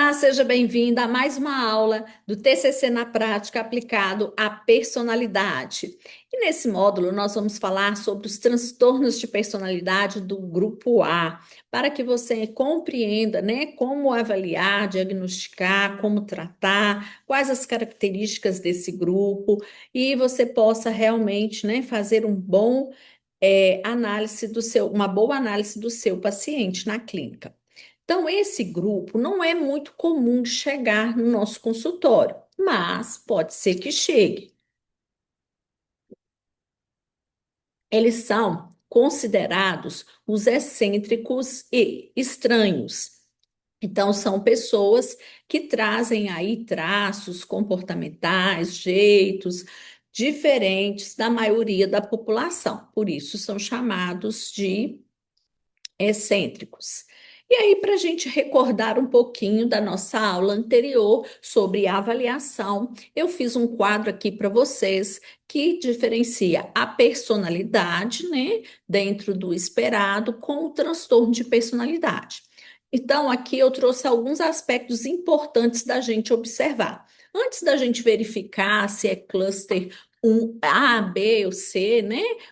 Olá, seja bem-vinda a mais uma aula do TCC na prática aplicado à personalidade. E nesse módulo nós vamos falar sobre os transtornos de personalidade do grupo A, para que você compreenda, como avaliar, diagnosticar, como tratar, quais as características desse grupo e você possa realmente, fazer uma boa análise do seu paciente na clínica. Então, esse grupo não é muito comum de chegar no nosso consultório, mas pode ser que chegue. Eles são considerados os excêntricos e estranhos. Então, são pessoas que trazem aí traços comportamentais, jeitos diferentes da maioria da população. Por isso, são chamados de excêntricos. E aí, para a gente recordar um pouquinho da nossa aula anterior sobre avaliação, eu fiz um quadro aqui para vocês que diferencia a personalidade, dentro do esperado, com o transtorno de personalidade. Então, aqui eu trouxe alguns aspectos importantes da gente observar. Antes da gente verificar se é cluster 1A, B ou C,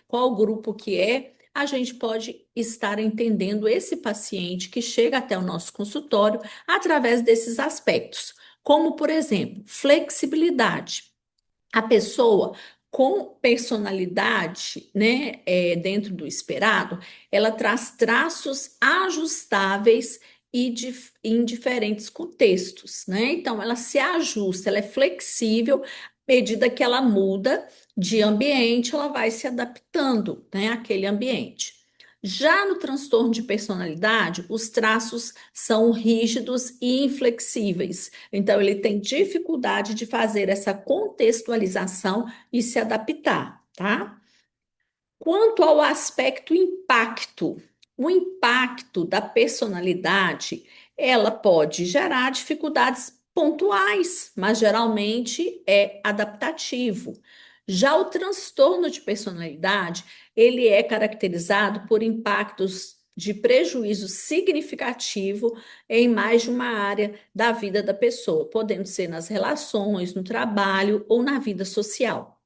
qual grupo que é, a gente pode estar entendendo esse paciente que chega até o nosso consultório através desses aspectos, como, por exemplo, flexibilidade. A pessoa com personalidade, dentro do esperado, ela traz traços ajustáveis em diferentes contextos, né? Então, ela se ajusta, ela é flexível, à medida que ela muda de ambiente, ela vai se adaptando, àquele ambiente. Já no transtorno de personalidade, os traços são rígidos e inflexíveis. Então, ele tem dificuldade de fazer essa contextualização e se adaptar, tá? Quanto ao aspecto impacto, o impacto da personalidade, ela pode gerar dificuldades pontuais, mas geralmente é adaptativo. Já o transtorno de personalidade, ele é caracterizado por impactos de prejuízo significativo em mais de uma área da vida da pessoa, podendo ser nas relações, no trabalho ou na vida social.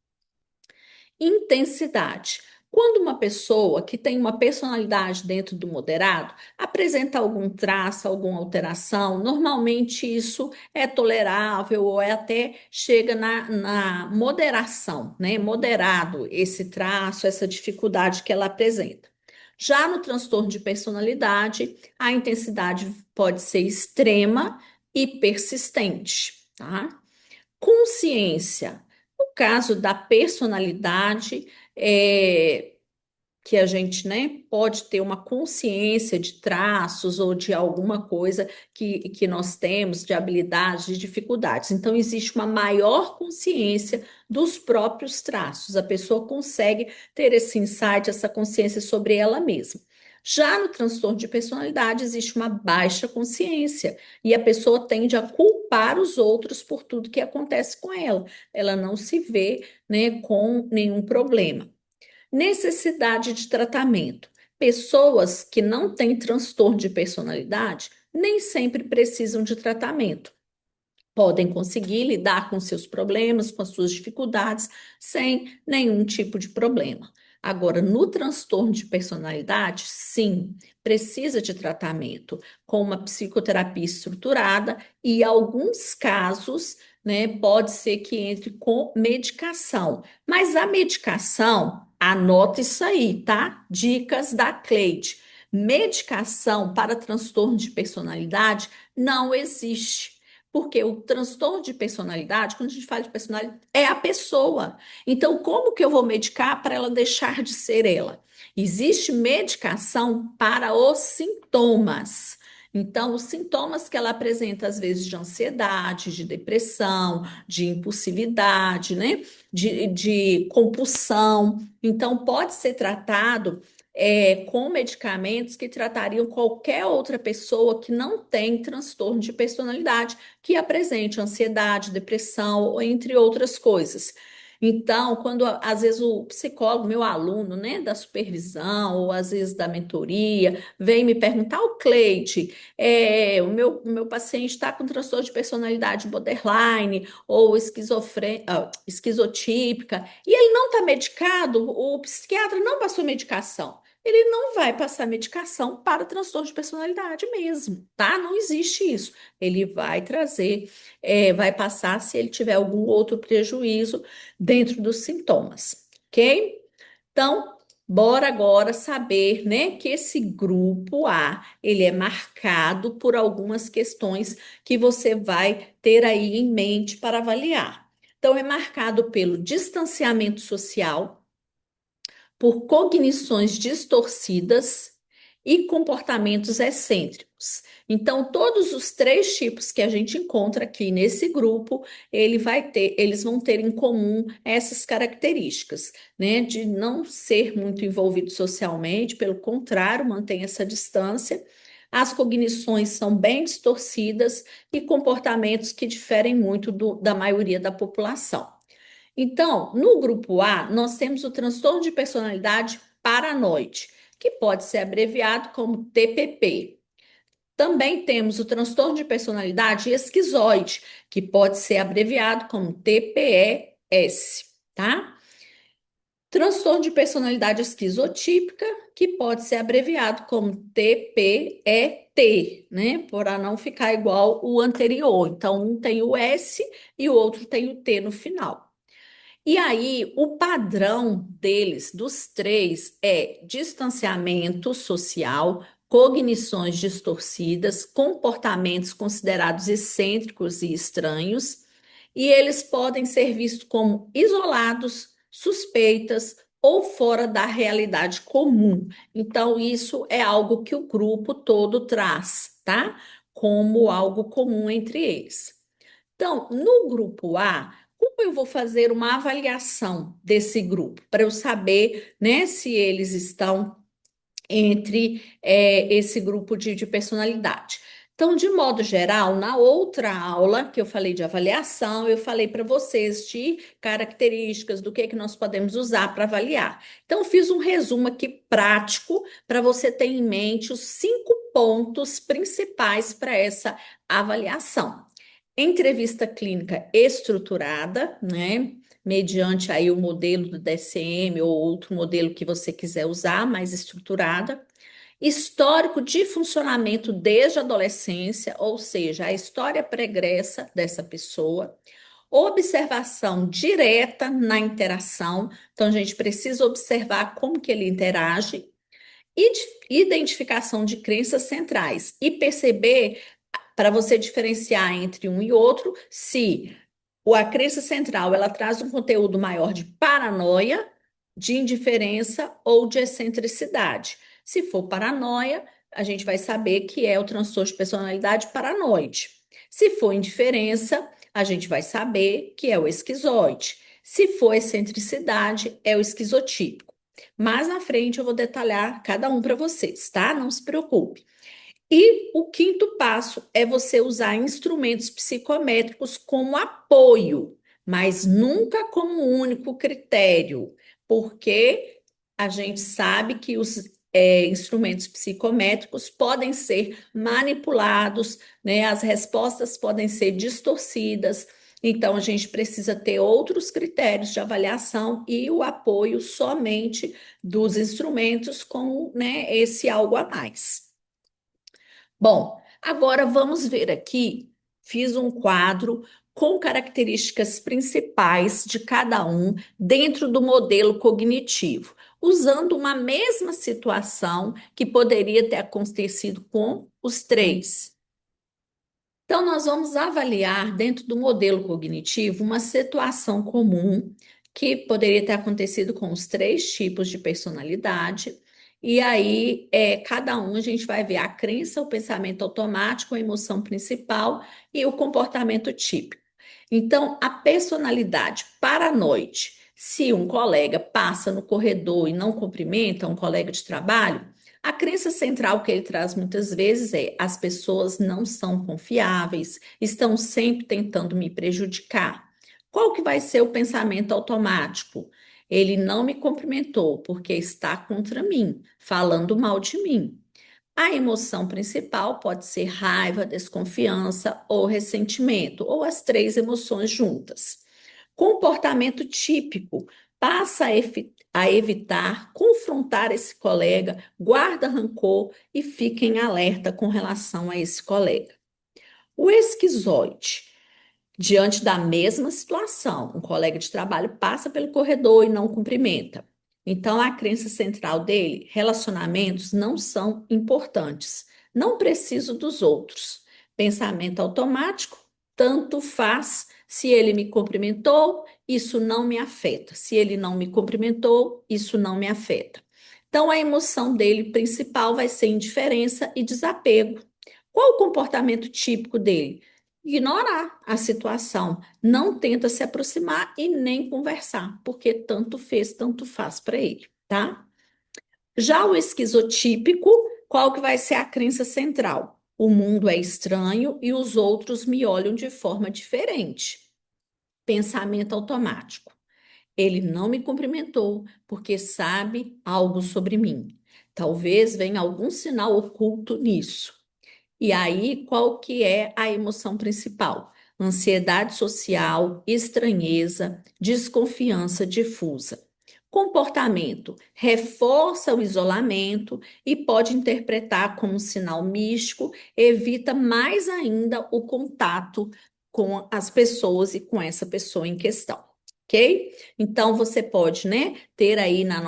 Intensidade. Quando uma pessoa que tem uma personalidade dentro do moderado apresenta algum traço, alguma alteração, normalmente isso é tolerável ou até chega na moderação, né? Moderado esse traço, essa dificuldade que ela apresenta. Já no transtorno de personalidade, a intensidade pode ser extrema e persistente, tá? Consciência. No caso da personalidade, que a gente, pode ter uma consciência de traços ou de alguma coisa que nós temos, de habilidades, de dificuldades. Então, existe uma maior consciência dos próprios traços. A pessoa consegue ter esse insight, essa consciência sobre ela mesma. Já no transtorno de personalidade, existe uma baixa consciência e a pessoa tende a culpar os outros por tudo que acontece com ela. Ela não se vê, com nenhum problema. Necessidade de tratamento. Pessoas que não têm transtorno de personalidade nem sempre precisam de tratamento. Podem conseguir lidar com seus problemas, com as suas dificuldades, sem nenhum tipo de problema. Agora, no transtorno de personalidade, sim, precisa de tratamento com uma psicoterapia estruturada e, em alguns casos, pode ser que entre com medicação. Mas a medicação, anota isso aí, tá? Dicas da Cleide. Medicação para transtorno de personalidade não existe. Porque o transtorno de personalidade, quando a gente fala de personalidade, é a pessoa. Então, como que eu vou medicar para ela deixar de ser ela? Existe medicação para os sintomas. Então, os sintomas que ela apresenta, às vezes, de ansiedade, de depressão, de impulsividade, de compulsão. Então, pode ser tratado com medicamentos que tratariam qualquer outra pessoa que não tem transtorno de personalidade, que apresente ansiedade, depressão, entre outras coisas. Então, quando às vezes o psicólogo, meu aluno, né, da supervisão, ou às vezes da mentoria, vem me perguntar, o Cleide, o meu paciente está com transtorno de personalidade borderline ou esquizotípica, e ele não está medicado, o psiquiatra não passou medicação. Ele não vai passar medicação para transtorno de personalidade mesmo, tá? Não existe isso. Ele vai trazer, vai passar se ele tiver algum outro prejuízo dentro dos sintomas, ok? Então, bora agora saber, né, que esse grupo A, ele é marcado por algumas questões que você vai ter aí em mente para avaliar. Então, é marcado pelo distanciamento social, por cognições distorcidas e comportamentos excêntricos. Então, todos os três tipos que a gente encontra aqui nesse grupo, eles vão ter em comum essas características, né? De não ser muito envolvido socialmente, pelo contrário, mantém essa distância. As cognições são bem distorcidas e comportamentos que diferem muito da maioria da população. Então, no grupo A, nós temos o transtorno de personalidade paranoide, que pode ser abreviado como TPP. Também temos o transtorno de personalidade esquizoide, que pode ser abreviado como TPES, tá? Transtorno de personalidade esquizotípica, que pode ser abreviado como TPET, né? Para não ficar igual o anterior. Então, um tem o S e o outro tem o T no final. E aí, o padrão deles, dos três, é distanciamento social, cognições distorcidas, comportamentos considerados excêntricos e estranhos, e eles podem ser vistos como isolados, suspeitas ou fora da realidade comum. Então, isso é algo que o grupo todo traz, tá? Como algo comum entre eles. Então, no grupo A, como eu vou fazer uma avaliação desse grupo para eu saber, né, se eles estão entre esse grupo de personalidade? Então, de modo geral, na outra aula que eu falei de avaliação, eu falei para vocês de características do que nós podemos usar para avaliar. Então, fiz um resumo aqui prático para você ter em mente os 5 pontos principais para essa avaliação. Entrevista clínica estruturada, né? Mediante aí o modelo do DSM ou outro modelo que você quiser usar, mais estruturada. Histórico de funcionamento desde a adolescência, ou seja, a história pregressa dessa pessoa. Observação direta na interação, então a gente precisa observar como que ele interage. Identificação de crenças centrais e perceber para você diferenciar entre um e outro, se a crença central ela traz um conteúdo maior de paranoia, de indiferença ou de excentricidade. Se for paranoia, a gente vai saber que é o transtorno de personalidade paranoide. Se for indiferença, a gente vai saber que é o esquizoide. Se for excentricidade, é o esquizotípico. Mais na frente eu vou detalhar cada um para vocês, tá? Não se preocupe. E o quinto passo é você usar instrumentos psicométricos como apoio, mas nunca como único critério, porque a gente sabe que os instrumentos psicométricos podem ser manipulados, né? As respostas podem ser distorcidas. Então, a gente precisa ter outros critérios de avaliação e o apoio somente dos instrumentos com, né, esse algo a mais. Bom, agora vamos ver aqui. Fiz um quadro com características principais de cada um dentro do modelo cognitivo, usando uma mesma situação que poderia ter acontecido com os três. Então, nós vamos avaliar dentro do modelo cognitivo uma situação comum que poderia ter acontecido com os três tipos de personalidade. E aí, cada um a gente vai ver a crença, o pensamento automático, a emoção principal e o comportamento típico. Então, a personalidade paranoide, se um colega passa no corredor e não cumprimenta um colega de trabalho, a crença central que ele traz muitas vezes é: as pessoas não são confiáveis, estão sempre tentando me prejudicar. Qual que vai ser o pensamento automático? Ele não me cumprimentou porque está contra mim, falando mal de mim. A emoção principal pode ser raiva, desconfiança ou ressentimento, ou as três emoções juntas. Comportamento típico: passa a evitar confrontar esse colega, guarda rancor e fica em alerta com relação a esse colega. O esquizoide: diante da mesma situação, um colega de trabalho passa pelo corredor e não cumprimenta. Então, a crença central dele: relacionamentos não são importantes, não preciso dos outros. Pensamento automático: tanto faz. Se ele me cumprimentou, isso não me afeta. Se ele não me cumprimentou, isso não me afeta. Então, a emoção dele principal vai ser indiferença e desapego. Qual o comportamento típico dele? Ignorar a situação, não tenta se aproximar e nem conversar, porque tanto fez, tanto faz para ele, tá? Já o esquizotípico, qual que vai ser a crença central? O mundo é estranho e os outros me olham de forma diferente. Pensamento automático. Ele não me cumprimentou porque sabe algo sobre mim. Talvez venha algum sinal oculto nisso. E aí, qual que é a emoção principal? Ansiedade social, estranheza, desconfiança difusa. Comportamento: reforça o isolamento e pode interpretar como um sinal místico, evita mais ainda o contato com as pessoas e com essa pessoa em questão. Ok? Então você pode, né, ter aí na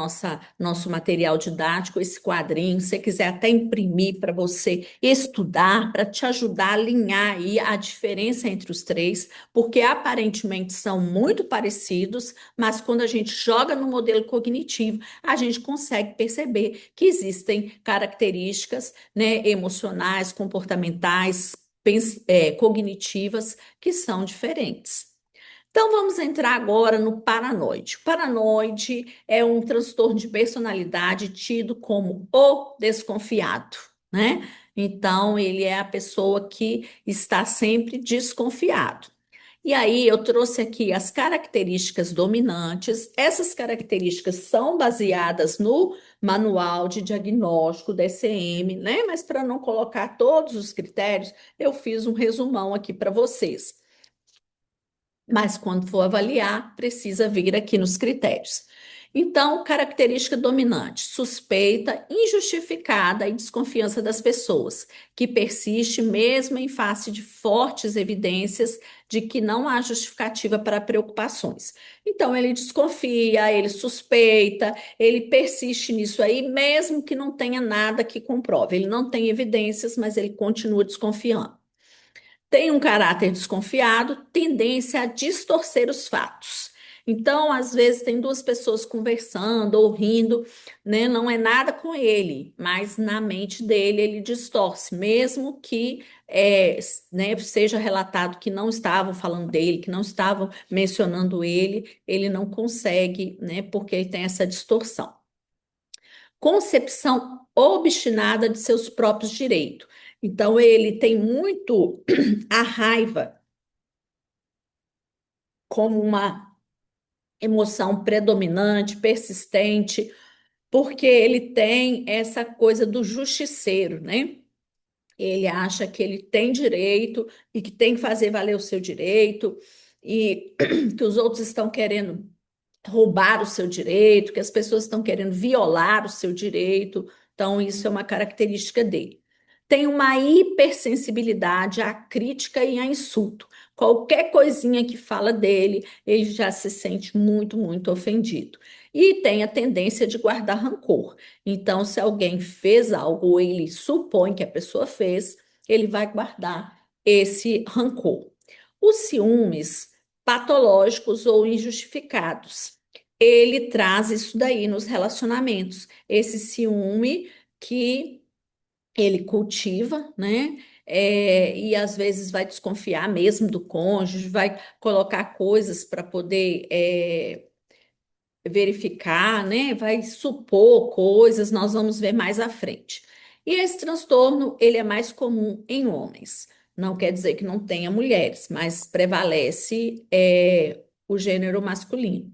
nosso material didático esse quadrinho, se você quiser até imprimir para você estudar, para te ajudar a alinhar aí a diferença entre os três, porque aparentemente são muito parecidos, mas quando a gente joga no modelo cognitivo, a gente consegue perceber que existem características, né, emocionais, comportamentais, cognitivas que são diferentes. Então, vamos entrar agora no paranoide. O paranoide é um transtorno de personalidade tido como o desconfiado, né? Então, ele é a pessoa que está sempre desconfiado. E aí, eu trouxe aqui as características dominantes. Essas características são baseadas no manual de diagnóstico DSM, né? Mas para não colocar todos os critérios, eu fiz um resumão aqui para vocês. Mas quando for avaliar, precisa vir aqui nos critérios. Então, característica dominante: suspeita, injustificada e desconfiança das pessoas, que persiste mesmo em face de fortes evidências de que não há justificativa para preocupações. Então, ele desconfia, ele suspeita, ele persiste nisso aí, mesmo que não tenha nada que comprove. Ele não tem evidências, mas ele continua desconfiando. Tem um caráter desconfiado, tendência a distorcer os fatos. Então, às vezes, tem duas pessoas conversando ou rindo, né? Não é nada com ele, mas na mente dele ele distorce, mesmo que né, seja relatado que não estavam falando dele, que não estavam mencionando ele não consegue, né? Porque ele tem essa distorção. Concepção obstinada de seus próprios direitos. Então, ele tem muito a raiva como uma emoção predominante, persistente, porque ele tem essa coisa do justiceiro, né? Ele acha que ele tem direito e que tem que fazer valer o seu direito e que os outros estão querendo roubar o seu direito, que as pessoas estão querendo violar o seu direito. Então, isso é uma característica dele. Tem uma hipersensibilidade à crítica e a insulto. Qualquer coisinha que fala dele, ele já se sente muito, muito ofendido. E tem a tendência de guardar rancor. Então, se alguém fez algo ou ele supõe que a pessoa fez, ele vai guardar esse rancor. Os ciúmes patológicos ou injustificados. Ele traz isso daí nos relacionamentos, esse ciúme que ele cultiva, né? E às vezes vai desconfiar mesmo do cônjuge, vai colocar coisas para poder verificar, né? Vai supor coisas, nós vamos ver mais à frente. E esse transtorno, ele é mais comum em homens. Não quer dizer que não tenha mulheres, mas prevalece o gênero masculino.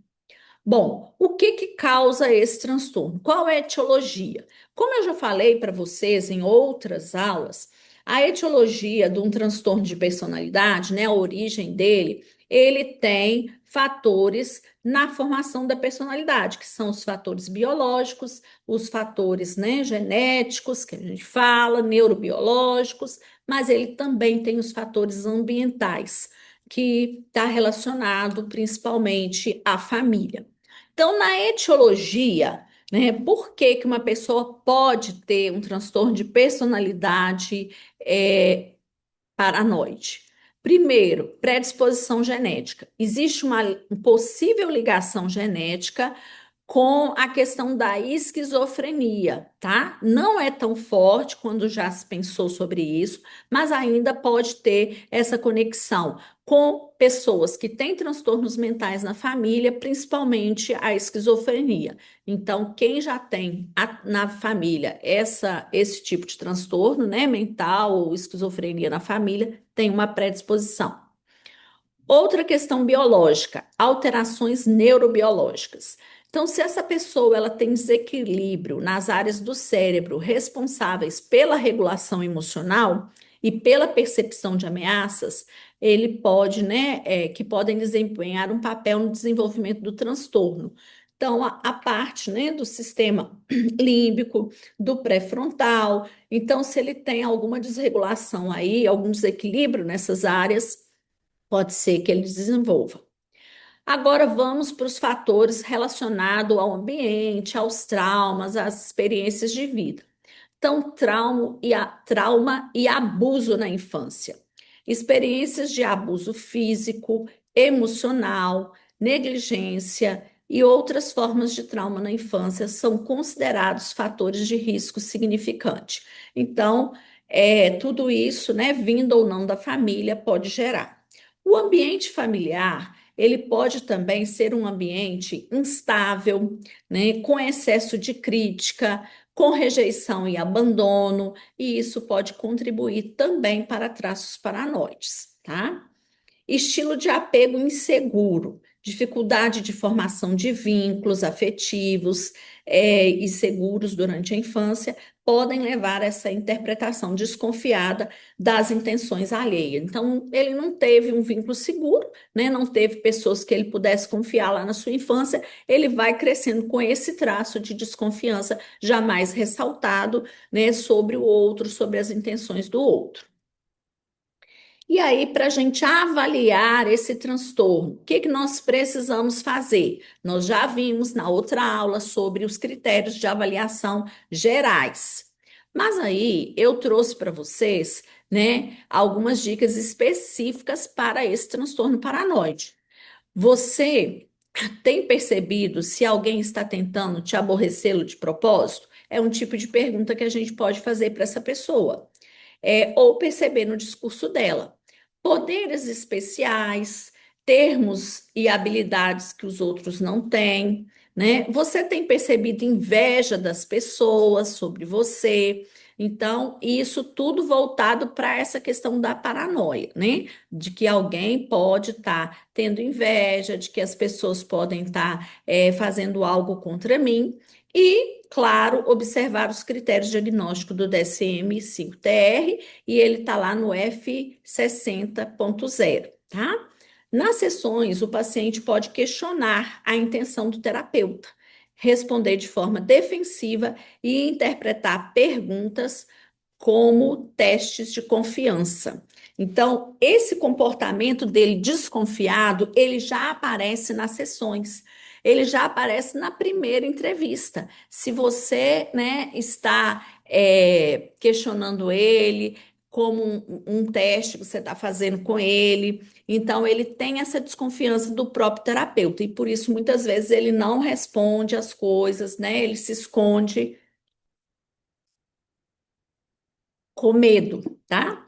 Bom, o que que causa esse transtorno? Qual é a etiologia? Como eu já falei para vocês em outras aulas, a etiologia de um transtorno de personalidade, né, a origem dele, ele tem fatores na formação da personalidade, que são os fatores biológicos, os fatores, né, genéticos, que a gente fala, neurobiológicos, mas ele também tem os fatores ambientais, que está relacionado principalmente à família. Então, na etiologia, né, por que que uma pessoa pode ter um transtorno de personalidade paranoide? Primeiro, predisposição genética. Existe uma possível ligação genética com a questão da esquizofrenia, tá? Não é tão forte quando já se pensou sobre isso, mas ainda pode ter essa conexão com pessoas que têm transtornos mentais na família, principalmente a esquizofrenia. Então, quem já tem na família esse tipo de transtorno, né, mental ou esquizofrenia na família, tem uma predisposição. Outra questão biológica, alterações neurobiológicas. Então, se essa pessoa ela tem desequilíbrio nas áreas do cérebro responsáveis pela regulação emocional e pela percepção de ameaças, ele pode, né, que podem desempenhar um papel no desenvolvimento do transtorno. Então, a parte, né, do sistema límbico, do pré-frontal. Então, se ele tem alguma desregulação aí, algum desequilíbrio nessas áreas, pode ser que ele desenvolva. Agora vamos para os fatores relacionados ao ambiente, aos traumas, às experiências de vida. Então, trauma e abuso na infância. Experiências de abuso físico, emocional, negligência e outras formas de trauma na infância são considerados fatores de risco significante. Então, tudo isso, né, vindo ou não da família, pode gerar. O ambiente familiar, ele pode também ser um ambiente instável, né, com excesso de crítica, com rejeição e abandono, e isso pode contribuir também para traços paranoides, tá? Estilo de apego inseguro, dificuldade de formação de vínculos afetivos e seguros durante a infância, podem levar a essa interpretação desconfiada das intenções alheias. Então, ele não teve um vínculo seguro, né? Não teve pessoas que ele pudesse confiar lá na sua infância, ele vai crescendo com esse traço de desconfiança jamais ressaltado, né, sobre o outro, sobre as intenções do outro. E aí, para a gente avaliar esse transtorno, o que que nós precisamos fazer? Nós já vimos na outra aula sobre os critérios de avaliação gerais. Mas aí eu trouxe para vocês, né, algumas dicas específicas para esse transtorno paranoide. Você tem percebido se alguém está tentando te aborrecê-lo de propósito? É um tipo de pergunta que a gente pode fazer para essa pessoa ou perceber no discurso dela. Poderes especiais, termos e habilidades que os outros não têm, né? Você tem percebido inveja das pessoas sobre você. Então, isso tudo voltado para essa questão da paranoia, né? De que alguém pode estar tendo inveja, de que as pessoas podem estar fazendo algo contra mim. E, claro, observar os critérios diagnósticos do DSM-5-TR, e ele está lá no F60.0, tá? Nas sessões, o paciente pode questionar a intenção do terapeuta, responder de forma defensiva e interpretar perguntas como testes de confiança. Então, esse comportamento dele desconfiado, ele já aparece nas sessões. Ele já aparece na primeira entrevista. Se você, né, está questionando ele, como um teste que você está fazendo com ele, então ele tem essa desconfiança do próprio terapeuta, e por isso muitas vezes ele não responde as coisas, né? Ele se esconde com medo, tá?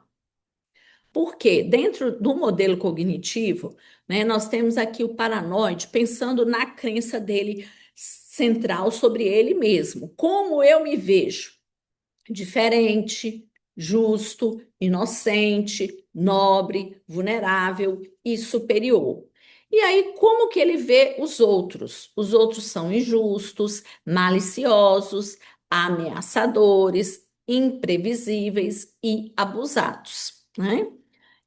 Porque dentro do modelo cognitivo, né, nós temos aqui o paranoide pensando na crença dele central sobre ele mesmo. Como eu me vejo? Diferente, justo, inocente, nobre, vulnerável e superior. E aí, como que ele vê os outros? Os outros são injustos, maliciosos, ameaçadores, imprevisíveis e abusados, né?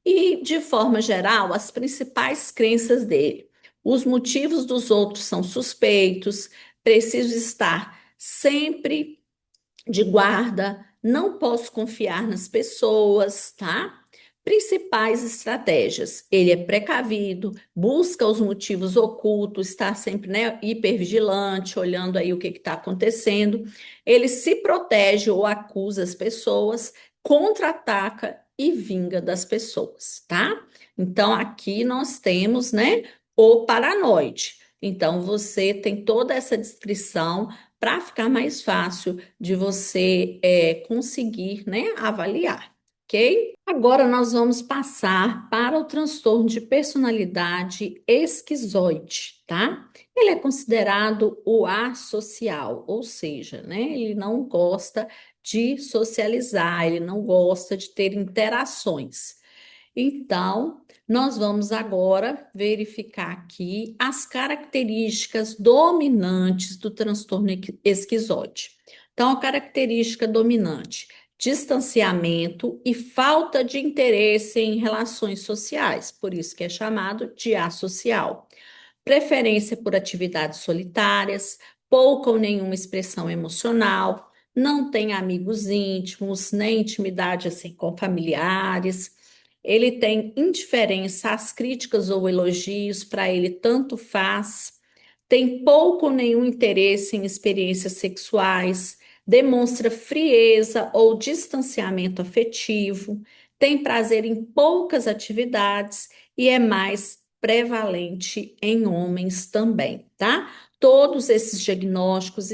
E, de forma geral, as principais crenças dele. Os motivos dos outros são suspeitos, preciso estar sempre de guarda, não posso confiar nas pessoas, tá? Principais estratégias. Ele é precavido, busca os motivos ocultos, está sempre, né, hipervigilante, olhando aí o que está acontecendo. Ele se protege ou acusa as pessoas, contra-ataca e vinga das pessoas, tá? Então, aqui nós temos, né, o paranoide. Então, você tem toda essa descrição para ficar mais fácil de você conseguir, né, avaliar, ok? Agora nós vamos passar para o transtorno de personalidade esquizoide, tá? Ele é considerado o asocial, ou seja, né, ele não gosta de socializar, ele não gosta de ter interações. Então, nós vamos agora verificar aqui as características dominantes do transtorno esquizoide. Então, a característica dominante: distanciamento e falta de interesse em relações sociais, por isso que é chamado de asocial. Preferência por atividades solitárias, pouca ou nenhuma expressão emocional, não tem amigos íntimos, nem intimidade assim com familiares. Ele tem indiferença às críticas ou elogios, para ele tanto faz. Tem pouco ou nenhum interesse em experiências sexuais, demonstra frieza ou distanciamento afetivo, tem prazer em poucas atividades e é mais prevalente em homens também, tá? Todos esses diagnósticos,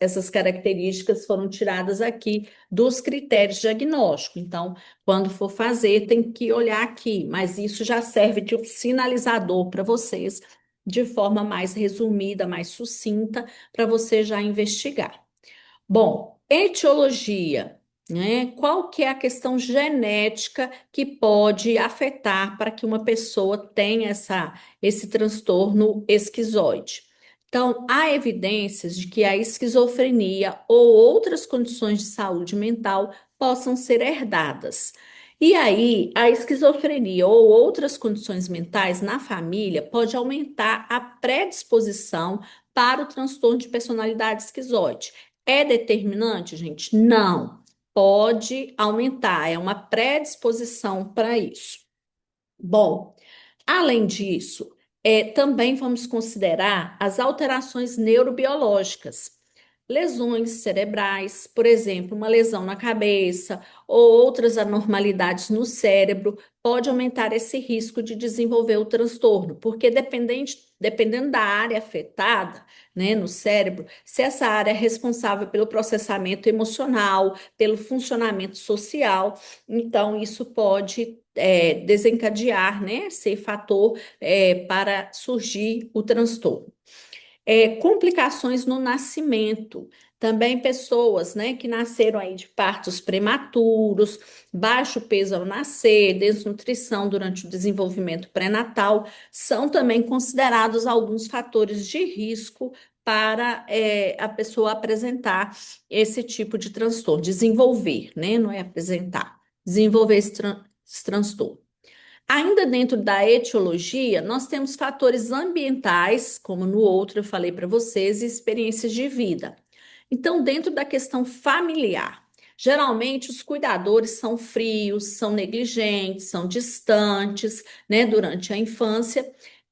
essas características foram tiradas aqui dos critérios diagnósticos. Então, quando for fazer, tem que olhar aqui, mas isso já serve de um sinalizador para vocês, de forma mais resumida, mais sucinta, para você já investigar. Bom, etiologia, né? Qual que é a questão genética que pode afetar para que uma pessoa tenha esse transtorno esquizoide? Então, há evidências de que a esquizofrenia ou outras condições de saúde mental possam ser herdadas. E aí, a esquizofrenia ou outras condições mentais na família pode aumentar a predisposição para o transtorno de personalidade esquizoide. É determinante, gente? Não. Pode aumentar, é uma predisposição para isso. Bom, além disso, também vamos considerar as alterações neurobiológicas. Lesões cerebrais, por exemplo, uma lesão na cabeça ou outras anormalidades no cérebro, pode aumentar esse risco de desenvolver o transtorno, porque dependendo da área afetada, né, no cérebro, se essa área é responsável pelo processamento emocional, pelo funcionamento social, então isso pode desencadear, né, ser fator para surgir o transtorno. Complicações no nascimento. Também pessoas, né, que nasceram aí de partos prematuros, baixo peso ao nascer, desnutrição durante o desenvolvimento pré-natal, são também considerados alguns fatores de risco para a pessoa apresentar esse tipo de transtorno, desenvolver, né, não é apresentar, desenvolver esse transtorno. Ainda dentro da etiologia, nós temos fatores ambientais, como no outro eu falei para vocês, e experiências de vida. Então, dentro da questão familiar, geralmente os cuidadores são frios, são negligentes, são distantes, né, durante a infância,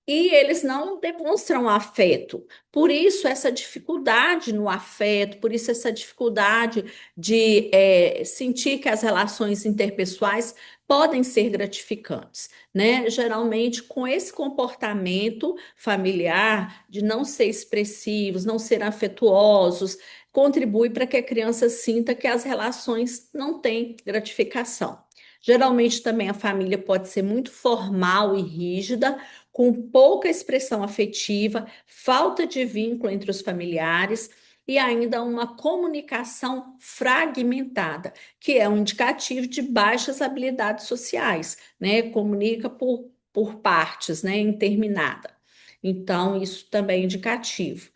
e eles não demonstram afeto. Por isso, essa dificuldade no afeto, por isso, essa dificuldade de sentir que as relações interpessoais podem ser gratificantes, né? Geralmente, com esse comportamento familiar de não ser expressivos, não ser afetuosos, contribui para que a criança sinta que as relações não têm gratificação. Geralmente também a família pode ser muito formal e rígida, com pouca expressão afetiva, falta de vínculo entre os familiares e ainda uma comunicação fragmentada, que é um indicativo de baixas habilidades sociais, né? Comunica por por partes, né, interminada. Então, isso também é indicativo.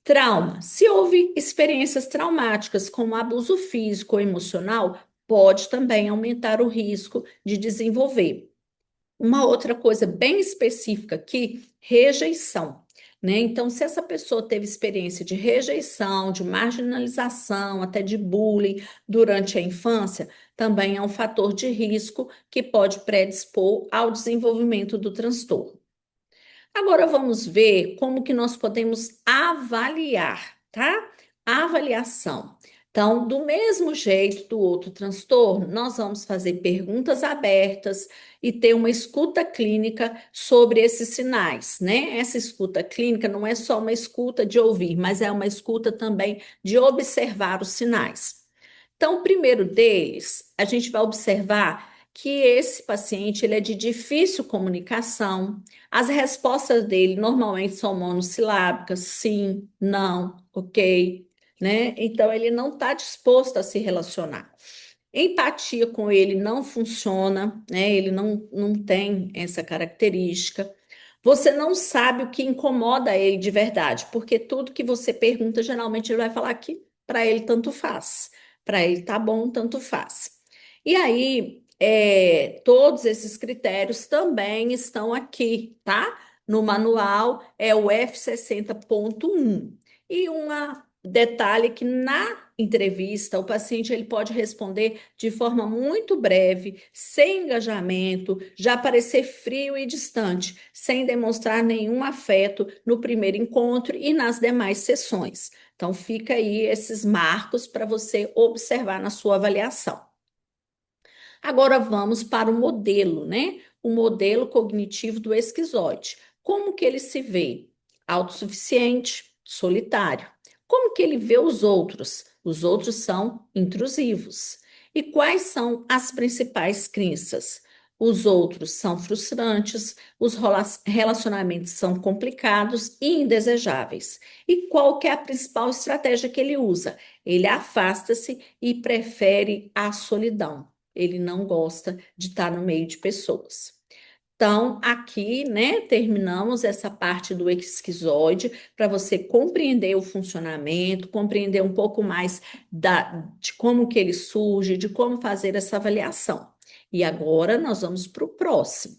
Trauma. Se houve experiências traumáticas, como abuso físico ou emocional, pode também aumentar o risco de desenvolver. Uma outra coisa bem específica aqui, rejeição, né? Então, se essa pessoa teve experiência de rejeição, de marginalização, até de bullying durante a infância, também é um fator de risco que pode predispor ao desenvolvimento do transtorno. Agora vamos ver como que nós podemos avaliar, tá? Avaliação. Então, do mesmo jeito do outro transtorno, nós vamos fazer perguntas abertas e ter uma escuta clínica sobre esses sinais, né? Essa escuta clínica não é só uma escuta de ouvir, mas é uma escuta também de observar os sinais. Então, o primeiro deles, a gente vai observar que esse paciente ele é de difícil comunicação. As respostas dele normalmente são monossilábicas, sim, não, ok, né? Então, ele não está disposto a se relacionar. Empatia com ele não funciona, né? Ele não tem essa característica. Você não sabe o que incomoda ele de verdade, porque tudo que você pergunta, geralmente ele vai falar que para ele tanto faz. Para ele tá bom, tanto faz. E aí, todos esses critérios também estão aqui, tá? No manual é o F60.1. E um detalhe que na entrevista o paciente ele pode responder de forma muito breve, sem engajamento, já parecer frio e distante, sem demonstrar nenhum afeto no primeiro encontro e nas demais sessões. Então, fica aí esses marcos para você observar na sua avaliação. Agora vamos para o modelo, né? O modelo cognitivo do esquizoide. Como que ele se vê? Autossuficiente, solitário. Como que ele vê os outros? Os outros são intrusivos. E quais são as principais crenças? Os outros são frustrantes, os relacionamentos são complicados e indesejáveis. E qual que é a principal estratégia que ele usa? Ele afasta-se e prefere a solidão. Ele não gosta de estar no meio de pessoas. Então, aqui, né, terminamos essa parte do esquizoide para você compreender o funcionamento, compreender um pouco mais de como que ele surge, de como fazer essa avaliação. E agora nós vamos para o próximo.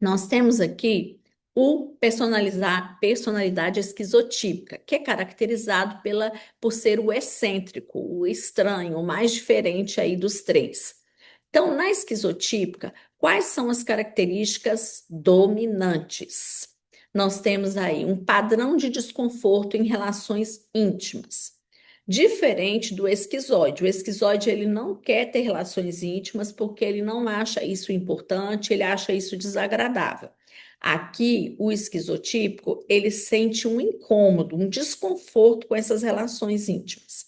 Nós temos aqui o personalidade esquizotípica, que é caracterizado por ser o excêntrico, o estranho, o mais diferente aí dos três. Então, na esquizotípica, quais são as características dominantes? Nós temos aí um padrão de desconforto em relações íntimas. Diferente do esquizoide. O esquizoide ele não quer ter relações íntimas porque ele não acha isso importante, ele acha isso desagradável. Aqui, o esquizotípico, ele sente um incômodo, um desconforto com essas relações íntimas.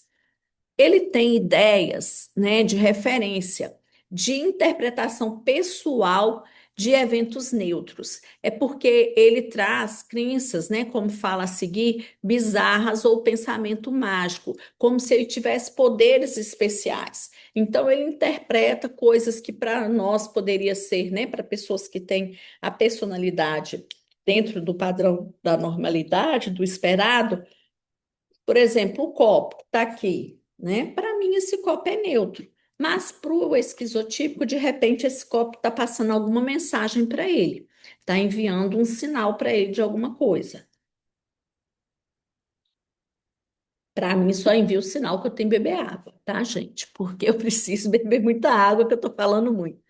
Ele tem ideias, né, de referência, de interpretação pessoal de eventos neutros. É porque ele traz crenças, né, como fala a seguir, bizarras ou pensamento mágico, como se ele tivesse poderes especiais. Então ele interpreta coisas que para nós poderia ser, né, para pessoas que têm a personalidade dentro do padrão da normalidade, do esperado, por exemplo, o copo está aqui, né? Para mim, esse copo é neutro. Mas para o esquizotípico, de repente, esse copo está passando alguma mensagem para ele, está enviando um sinal para ele de alguma coisa. Para mim, só envia o sinal que eu tenho que beber água, tá, gente? Porque eu preciso beber muita água, que eu estou falando muito.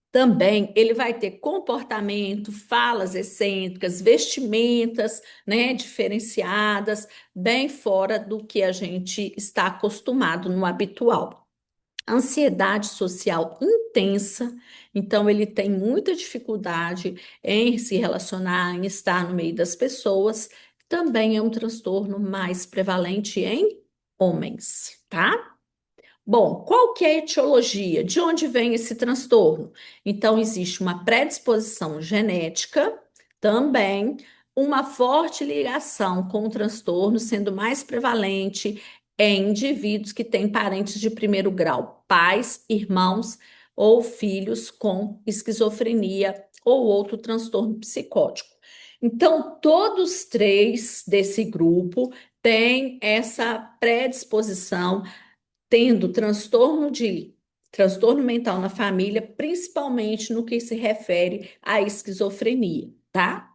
Também ele vai ter comportamento, falas excêntricas, vestimentas, né, diferenciadas, bem fora do que a gente está acostumado no habitual. Ansiedade social intensa, então ele tem muita dificuldade em se relacionar, em estar no meio das pessoas. Também é um transtorno mais prevalente em homens, tá? Bom, qual que é a etiologia? De onde vem esse transtorno? Então, existe uma predisposição genética, também uma forte ligação com o transtorno, sendo mais prevalente em indivíduos que têm parentes de primeiro grau, pais, irmãos ou filhos com esquizofrenia ou outro transtorno psicótico. Então, todos três desse grupo têm essa predisposição, tendo transtorno mental na família, principalmente no que se refere à esquizofrenia, tá?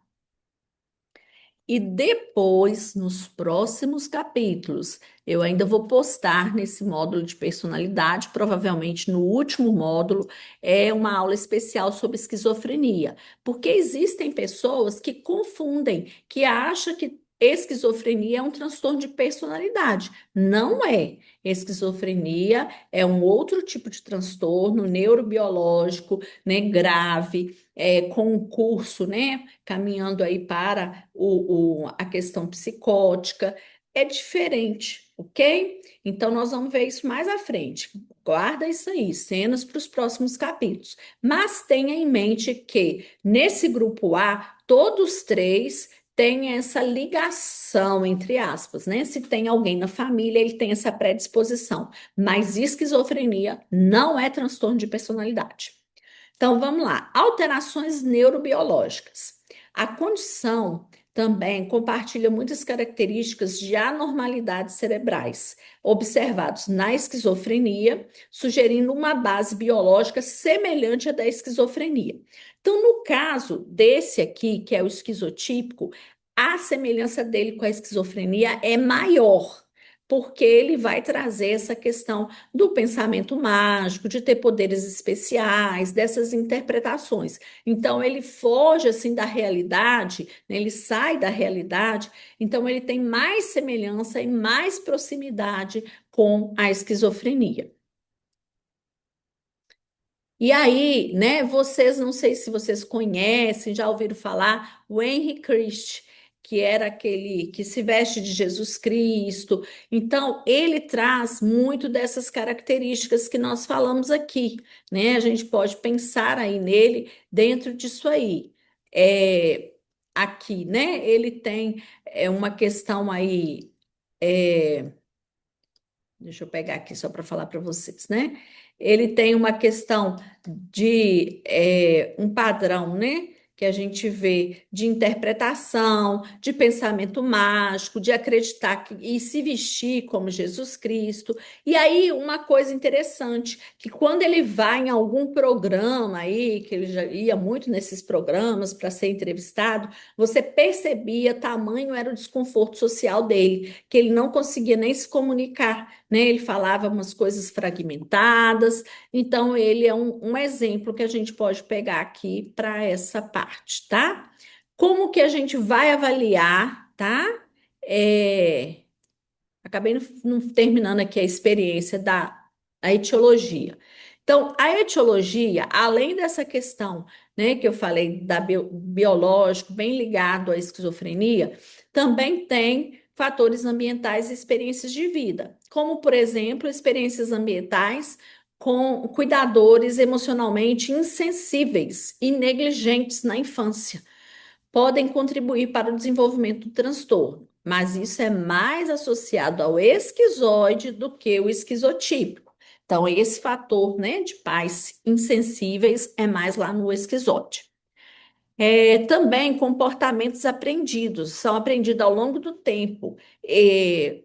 E depois, nos próximos capítulos, eu ainda vou postar nesse módulo de personalidade, provavelmente no último módulo, é uma aula especial sobre esquizofrenia, porque existem pessoas que confundem, que acham que esquizofrenia é um transtorno de personalidade. Não é. Esquizofrenia é um outro tipo de transtorno neurobiológico, né, grave, com um curso, né, caminhando aí para a questão psicótica, é diferente, ok? Então, nós vamos ver isso mais à frente. Guarda isso aí, cenas para os próximos capítulos. Mas tenha em mente que nesse grupo A, todos três têm essa ligação, entre aspas, né? Se tem alguém na família, ele tem essa predisposição. Mas esquizofrenia não é transtorno de personalidade. Então, vamos lá. Alterações neurobiológicas. A condição também compartilha muitas características de anormalidades cerebrais observados na esquizofrenia, sugerindo uma base biológica semelhante à da esquizofrenia. Então, no caso desse aqui, que é o esquizotípico, a semelhança dele com a esquizofrenia é maior, porque ele vai trazer essa questão do pensamento mágico, de ter poderes especiais, dessas interpretações. Então, ele foge assim da realidade, né? Ele sai da realidade, então ele tem mais semelhança e mais proximidade com a esquizofrenia. E aí, né, vocês, não sei se vocês conhecem, já ouviram falar, o Henry Christ, que era aquele que se veste de Jesus Cristo. Então, ele traz muito dessas características que nós falamos aqui, né? A gente pode pensar aí nele dentro disso aí. É, aqui, né? Ele tem uma questão aí. é, Deixa eu pegar aqui só para falar para vocês, né? Ele tem uma questão de um padrão, né? Que a gente vê de interpretação, de pensamento mágico, de acreditar e se vestir como Jesus Cristo. E aí, uma coisa interessante, que quando ele vai em algum programa aí, que ele já ia muito nesses programas para ser entrevistado, você percebia tamanho era o desconforto social dele, que ele não conseguia nem se comunicar, né? Ele falava umas coisas fragmentadas, então ele é um exemplo que a gente pode pegar aqui para essa parte, tá? Como que a gente vai avaliar, tá? É, acabei não terminando aqui a experiência da a etiologia. Então, a etiologia, além dessa questão, né, que eu falei da biológico, bem ligado à esquizofrenia, também tem fatores ambientais e experiências de vida, como, por exemplo, experiências ambientais com cuidadores emocionalmente insensíveis e negligentes na infância podem contribuir para o desenvolvimento do transtorno, mas isso é mais associado ao esquizoide do que o esquizotípico. Então, esse fator, né, de pais insensíveis é mais lá no esquizoide. Também comportamentos aprendidos, são aprendidos ao longo do tempo.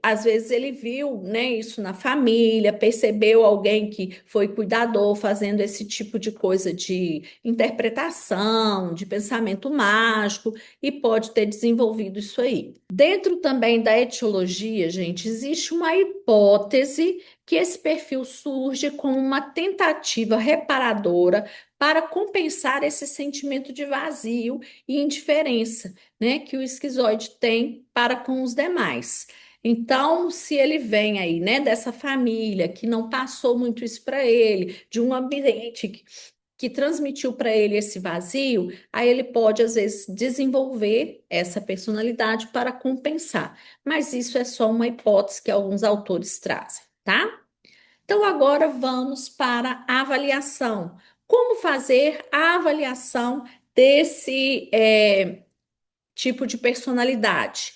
Às vezes ele viu, né, isso na família, percebeu alguém que foi cuidador fazendo esse tipo de coisa de interpretação, de pensamento mágico, e pode ter desenvolvido isso aí. Dentro também da etiologia, gente, existe uma hipótese que esse perfil surge como uma tentativa reparadora para compensar esse sentimento de vazio e indiferença, né, que o esquizoide tem para com os demais. Então, se ele vem aí, né, dessa família que não passou muito isso para ele, de um ambiente que transmitiu para ele esse vazio, aí ele pode, às vezes, desenvolver essa personalidade para compensar. Mas isso é só uma hipótese que alguns autores trazem, tá? Então, agora vamos para a avaliação. Como fazer a avaliação desse tipo de personalidade?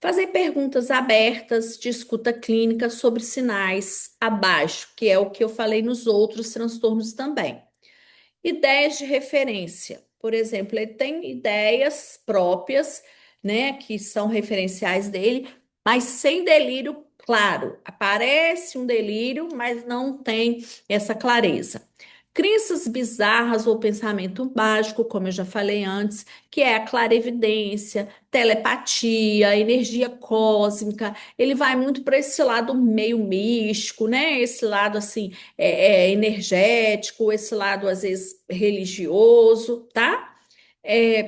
Fazer perguntas abertas de escuta clínica sobre sinais abaixo, que é o que eu falei nos outros transtornos também. Ideias de referência. Por exemplo, ele tem ideias próprias, né, que são referenciais dele, mas sem delírio claro. Aparece um delírio, mas não tem essa clareza. Crenças bizarras ou pensamento mágico, como eu já falei antes, que é a clarevidência, telepatia, energia cósmica. Ele vai muito para esse lado meio místico, né? Esse lado assim energético, esse lado às vezes religioso, tá?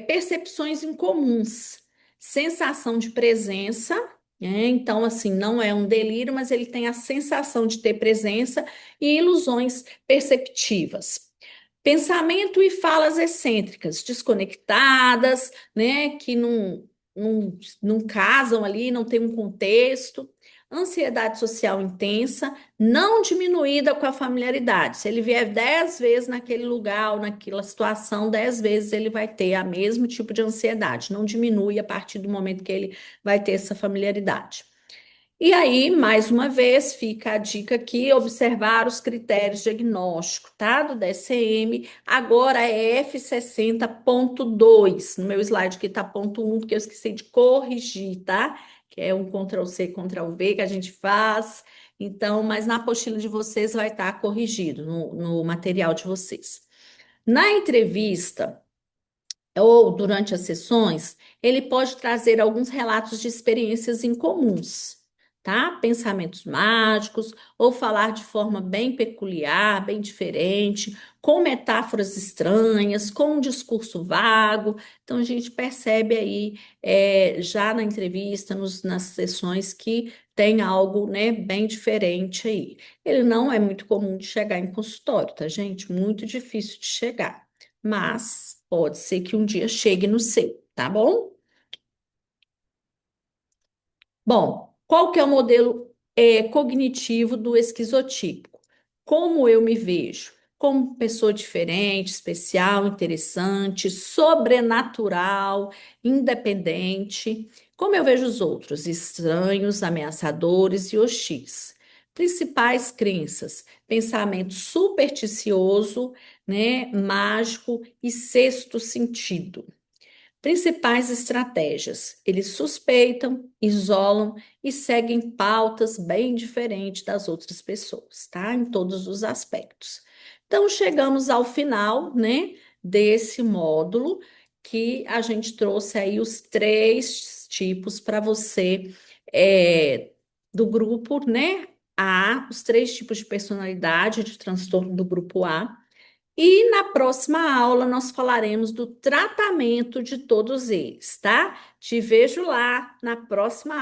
Percepções incomuns, sensação de presença, né? Então, assim, não é um delírio, mas ele tem a sensação de ter presença e ilusões perceptivas. Pensamento e falas excêntricas, desconectadas, né? Que não casam ali, não tem um contexto. Ansiedade social intensa, não diminuída com a familiaridade. Se ele vier 10 vezes naquele lugar ou naquela situação, 10 vezes ele vai ter o mesmo tipo de ansiedade. Não diminui a partir do momento que ele vai ter essa familiaridade. E aí, mais uma vez, fica a dica aqui, observar os critérios diagnósticos, tá? Do DSM. Agora é F60.2. No meu slide aqui tá ponto 1, porque eu esqueci de corrigir, tá? Que é um Ctrl+C, Ctrl+V que a gente faz. Então, mas na apostila de vocês vai estar corrigido, no material de vocês. Na entrevista, ou durante as sessões, ele pode trazer alguns relatos de experiências incomuns, tá? Pensamentos mágicos, ou falar de forma bem peculiar, bem diferente, com metáforas estranhas, com um discurso vago. Então, a gente percebe aí, já na entrevista, nas sessões, que tem algo, né, bem diferente aí. Ele não é muito comum de chegar em consultório, tá, gente? Muito difícil de chegar, mas pode ser que um dia chegue no seu, tá bom? Bom, qual que é o modelo cognitivo do esquizotípico? Como eu me vejo? Como pessoa diferente, especial, interessante, sobrenatural, independente. Como eu vejo os outros? Estranhos, ameaçadores e hostis. Principais crenças: pensamento supersticioso, né, mágico e sexto sentido. Principais estratégias: eles suspeitam, isolam e seguem pautas bem diferentes das outras pessoas, tá? Em todos os aspectos. Então, chegamos ao final, né, desse módulo que a gente trouxe aí os três tipos para você, do grupo, né? A, os três tipos de personalidade de transtorno do grupo A. E na próxima aula nós falaremos do tratamento de todos eles, tá? Te vejo lá na próxima